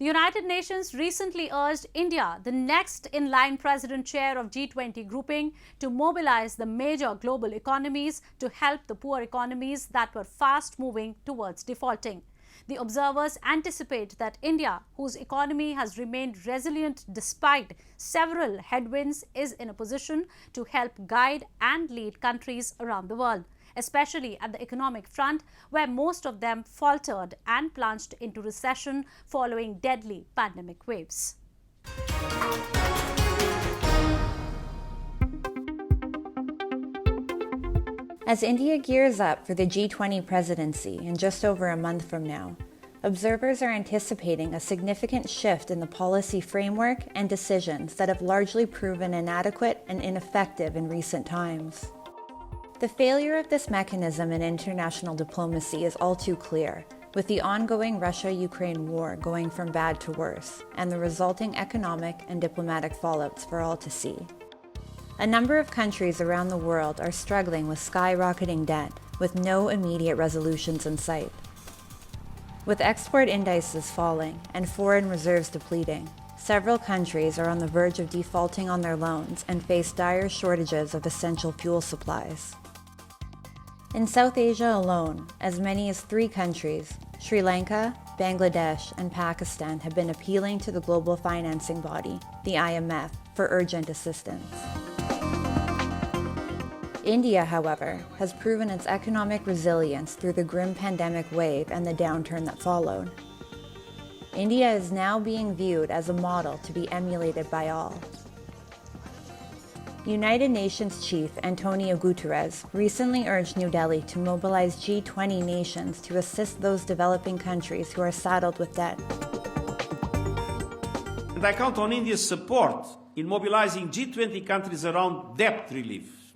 The United Nations recently urged India, the next in-line president chair of G20 grouping, to mobilize the major global economies to help the poor economies that were fast moving towards defaulting. The observers anticipate that India, whose economy has remained resilient despite several headwinds, is in a position to help guide and lead countries around the world, especially at the economic front, where most of them faltered and plunged into recession following deadly pandemic waves. As India gears up for the G20 presidency in just over a month from now, observers are anticipating a significant shift in the policy framework and decisions that have largely proven inadequate and ineffective in recent times. The failure of this mechanism in international diplomacy is all too clear, with the ongoing Russia-Ukraine war going from bad to worse, and the resulting economic and diplomatic fallouts for all to see. A number of countries around the world are struggling with skyrocketing debt, with no immediate resolutions in sight. With export indices falling and foreign reserves depleting, several countries are on the verge of defaulting on their loans and face dire shortages of essential fuel supplies. In South Asia alone, as many as 3 countries, Sri Lanka, Bangladesh, and Pakistan, have been appealing to the global financing body, the IMF, for urgent assistance. India, however, has proven its economic resilience through the grim pandemic wave and the downturn that followed. India is now being viewed as a model to be emulated by all. United Nations Chief Antonio Guterres recently urged New Delhi to mobilize G20 nations to assist those developing countries who are saddled with debt. And I count on India's support in mobilizing G20 countries around debt relief.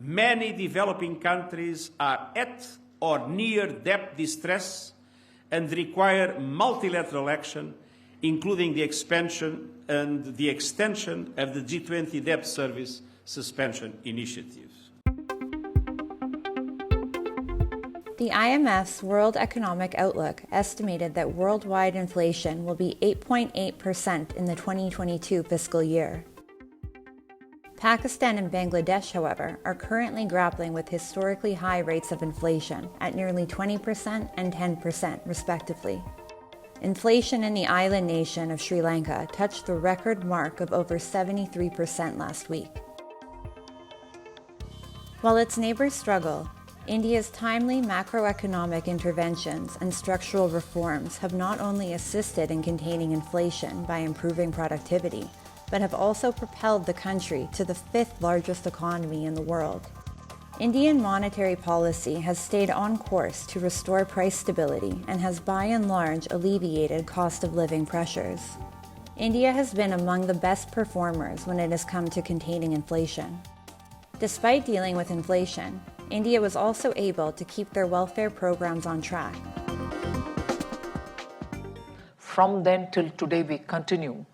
Many developing countries are at or near debt distress and require multilateral action, including the expansion and the extension of the G20 debt service suspension initiative. The IMF's World Economic Outlook estimated that worldwide inflation will be 8.8% in the 2022 fiscal year. Pakistan and Bangladesh, however, are currently grappling with historically high rates of inflation at nearly 20% and 10%, respectively. Inflation in the island nation of Sri Lanka touched the record mark of over 73% last week. While its neighbors struggle, India's timely macroeconomic interventions and structural reforms have not only assisted in containing inflation by improving productivity, but have also propelled the country to the 5th largest economy in the world. Indian monetary policy has stayed on course to restore price stability and has by and large alleviated cost of living pressures. India has been among the best performers when it has come to containing inflation. Despite dealing with inflation, India was also able to keep their welfare programs on track. From then till today, we continue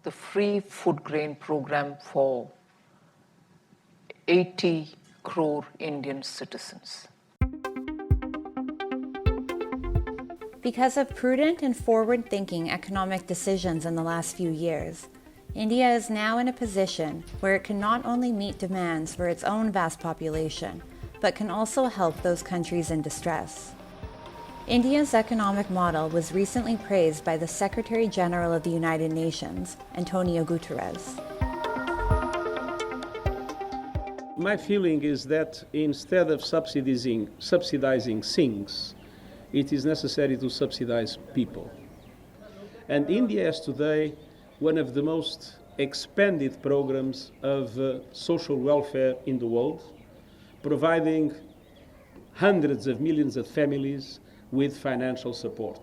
the free food grain program for 80 crore Indian citizens. Because of prudent and forward-thinking economic decisions in the last few years, India is now in a position where it can not only meet demands for its own vast population, but can also help those countries in distress. India's economic model was recently praised by the Secretary General of the United Nations, Antonio Guterres. My feeling is that instead of subsidizing things, it is necessary to subsidize people. And India has today one of the most expanded programs of social welfare in the world, providing hundreds of millions of families with financial support.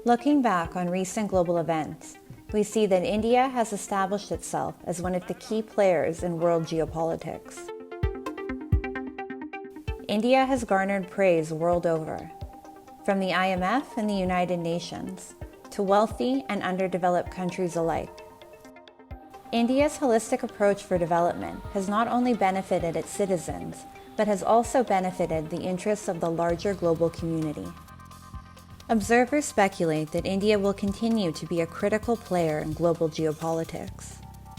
Looking back on recent global events, we see that India has established itself as one of the key players in world geopolitics. India has garnered praise world over, from the IMF and the United Nations to wealthy and underdeveloped countries alike. India's holistic approach for development has not only benefited its citizens, but has also benefited the interests of the larger global community. Observers speculate that India will continue to be a critical player in global geopolitics.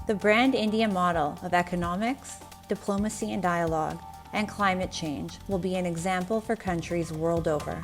The Brand India model of economics, diplomacy and dialogue, and climate change will be an example for countries world over.